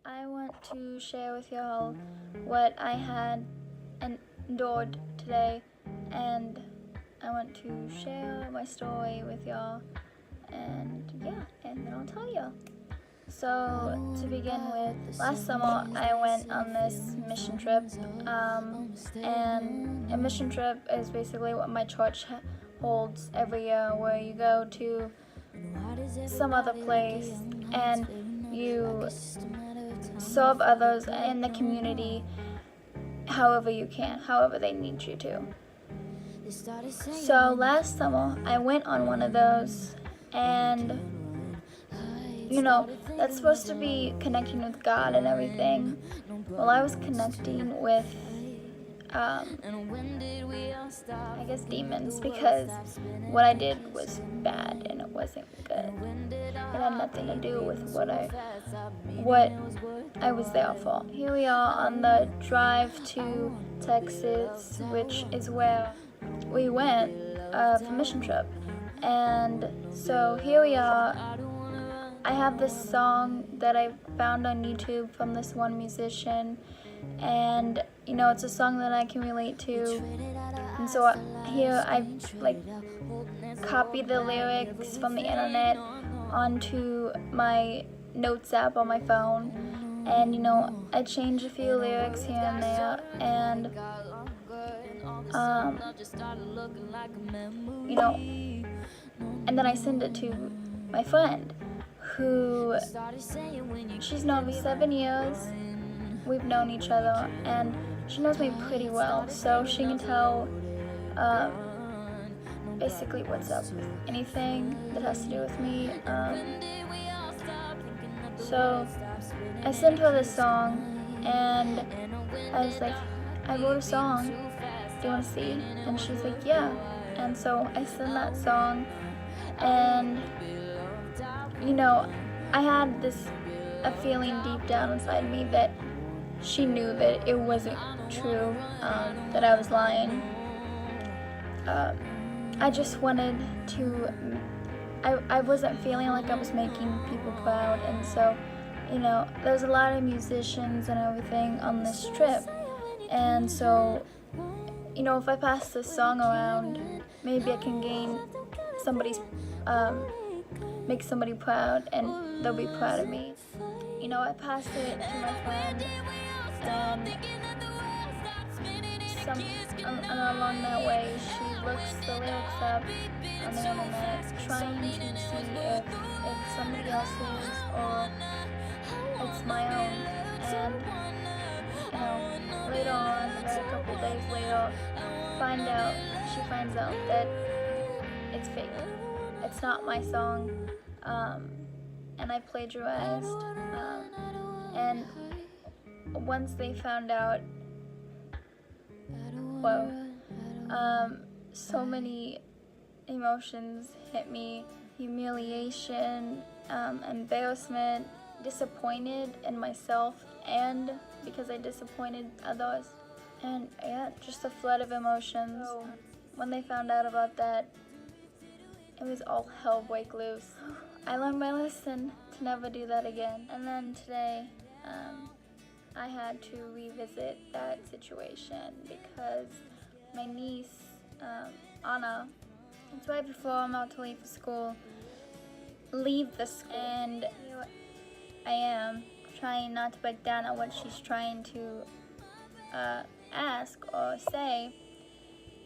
I want to share with y'all what I had endured today, and I want to share my story with y'all, and yeah, and then I'll tell y'all. So, to begin with, last summer I went on this mission trip, and a mission trip is basically what my church holds every year, where you go to some other place and you serve others in the community however you can, however they need you to. So last summer I went on one of those, and that's supposed to be connecting with God and everything. Well, I was connecting with I guess demons, because what I did was bad and it wasn't good. It had nothing to do with what I was there for. Here we are on the drive to Texas, which is where we went for mission trip. And so here we are. I have this song that I found on YouTube from this one musician, and it's a song that I can relate to, and so here I copied the lyrics from the internet onto my notes app on my phone, and I changed a few lyrics here and there, and and then I sent it to my friend, who she's known me 7 years. We've known each other, and she knows me pretty well, so she can tell basically what's up with anything that has to do with me. So I sent her this song, and I was like, I wrote a song, do you want to see? And she's like, yeah. And so I sent that song, and I had a feeling deep down inside me that she knew that it wasn't true, that I was lying. I just wanted to, I wasn't feeling like I was making people proud, and so, there was a lot of musicians and everything on this trip, and so, if I pass this song around, maybe I can gain somebody's, make somebody proud, and they'll be proud of me. I passed it to my friend, and along that way, she looks the lyrics up on the internet, trying to see if it's somebody else's or it's my own. And later on, about a couple days later, she finds out that it's fake. It's not my song, and I plagiarized. And once they found out, so many emotions hit me: humiliation, embarrassment, disappointed in myself, and because I disappointed others, and yeah, just a flood of emotions. So when they found out about that, it was all hell break loose. I learned my lesson to never do that again. And then today, I had to revisit that situation because my niece, Anna, it's right before I'm about to leave for school, and here I am trying not to break down at what she's trying to ask or say.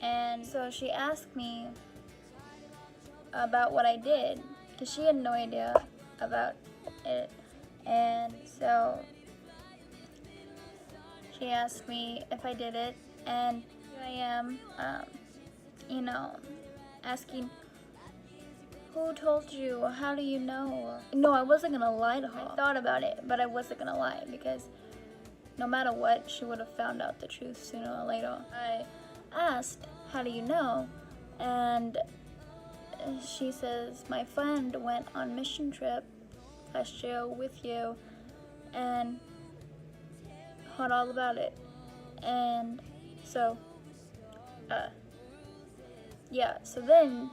And so she asked me about what I did, because she had no idea about it. And so she asked me if I did it, and here I am, asking, who told you? How do you know? No, I wasn't gonna lie to her. I thought about it, but I wasn't gonna lie, because no matter what, she would have found out the truth sooner or later. I asked, how do you know? And she says, my friend went on mission trip last year with you and heard all about it. And so, yeah, so then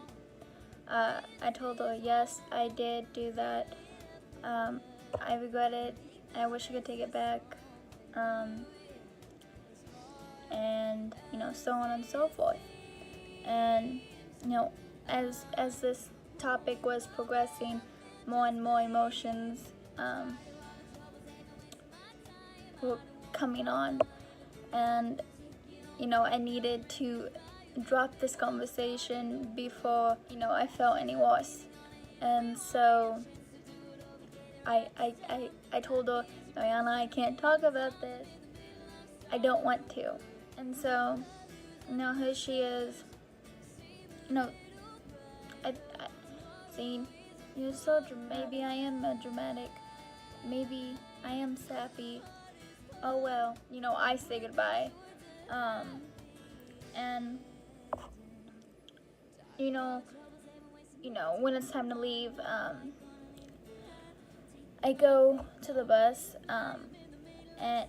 I told her, yes, I did do that. I regret it, I wish I could take it back, and so on and so forth. And as this topic was progressing, more and more emotions were coming on, and I needed to drop this conversation before I felt any worse. And so I told her, Mariana, I can't talk about this. I don't want to. And so here she is. I see, you're so dramatic. Maybe I am dramatic. Maybe I am sappy. Oh well, I say goodbye. And when it's time to leave, I go to the bus, and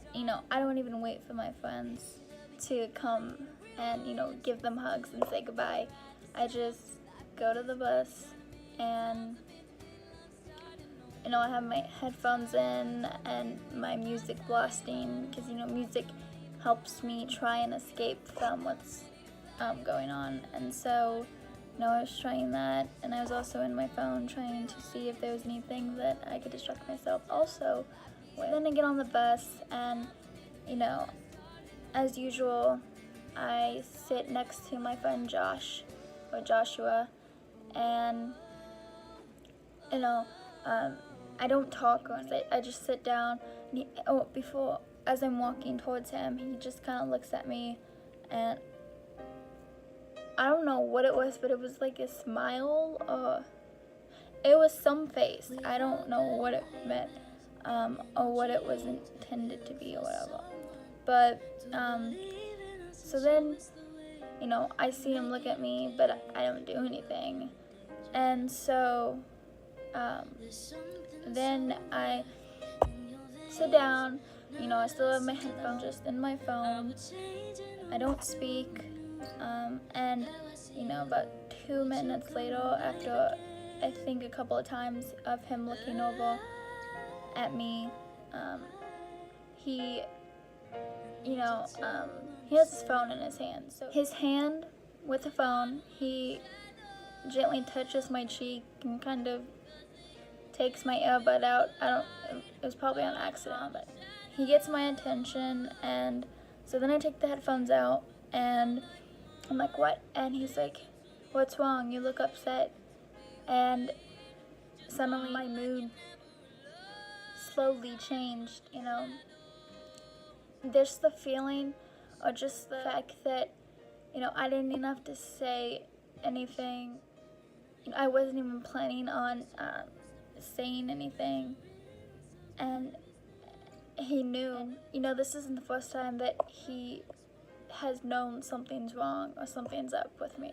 I don't even wait for my friends to come and give them hugs and say goodbye. I just go to the bus, and I have my headphones in and my music blasting, because music helps me try and escape from what's going on. And so I was trying that, and I was also in my phone trying to see if there was anything that I could distract myself also with. Then I get on the bus, and as usual, I sit next to my friend Joshua, and I don't talk or anything. I just sit down, and as I'm walking towards him, he just kind of looks at me, and I don't know what it was, but it was like a smile, or it was some face. I don't know what it meant, or what it was intended to be or whatever. But, so then, I see him look at me, but I don't do anything. And so, then I sit down, I still have my headphones just in my phone. I don't speak, and about 2 minutes later, after I think a couple of times of him looking over at me, he has his phone in his hand. So his hand with the phone, he gently touches my cheek and kind of takes my earbud out. It was probably on accident, but he gets my attention. And so then I take the headphones out, and I'm like, what? And he's like, what's wrong? You look upset. And suddenly my mood slowly changed. There's the feeling, or just the fact that I didn't even have to say anything. I wasn't even planning on saying anything, and he knew. This isn't the first time that he has known something's wrong or something's up with me,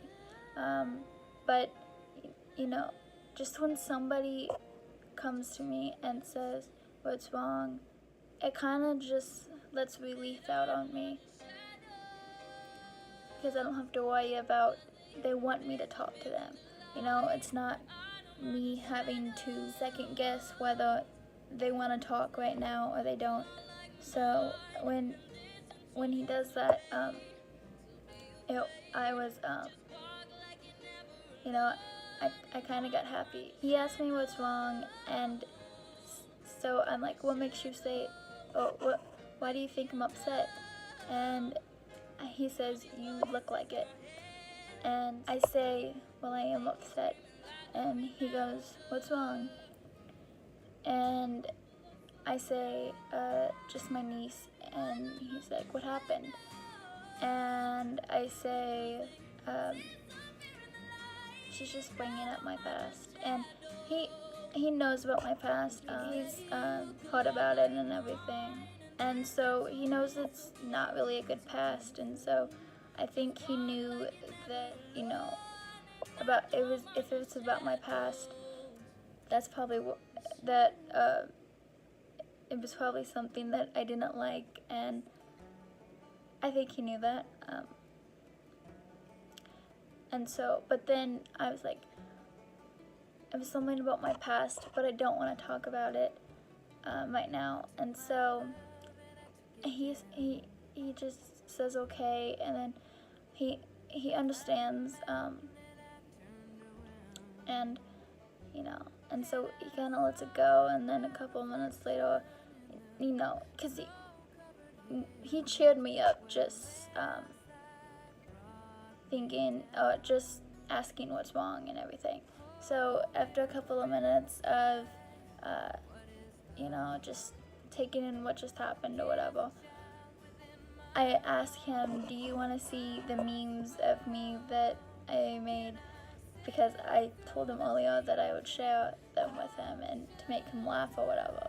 but just when somebody comes to me and says what's wrong, it kind of just lets relief out on me, because I don't have to worry about they want me to talk to them. It's not me having to second guess whether they want to talk right now or they don't. So when he does that, I was I kind of got happy. He asked me what's wrong, and so I'm like, what makes you say, oh, why do you think I'm upset? And he says, you look like it. And I say, well, I am upset. And he goes, what's wrong? And I say, just my niece. And he's like, what happened? And I say, she's just bringing up my past. And he knows about my past. He's heard about it and everything. And so he knows it's not really a good past. And so I think he knew that, if it was about my past, that's probably it was probably something that I didn't like, and I think he knew that. And so, but then I was like, it was something about my past, but I don't want to talk about it. right now, and so he just says okay, and then he understands, and and so he kind of lets it go, and then a couple minutes later, because he cheered me up, just just asking what's wrong and everything. So after a couple of minutes of just taking in what just happened or whatever, I asked him, do you want to see the memes of me that I made? Because I told him earlier that I would share them with him and to make him laugh or whatever.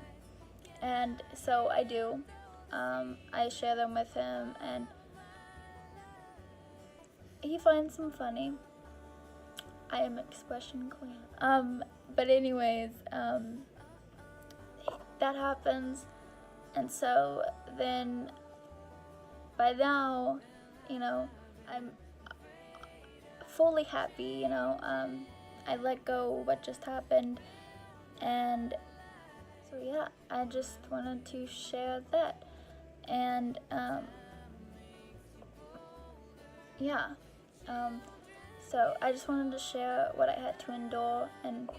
And so I do. I share them with him, and he finds them funny. I am expression queen. But anyways, that happens, and so then by now, I'm fully happy, I let go what just happened, and so yeah, I just wanted to share that, and yeah, so I just wanted to share what I had to endure, and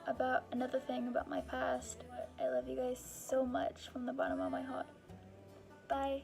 about another thing about my past. I love you guys so much from the bottom of my heart. Bye.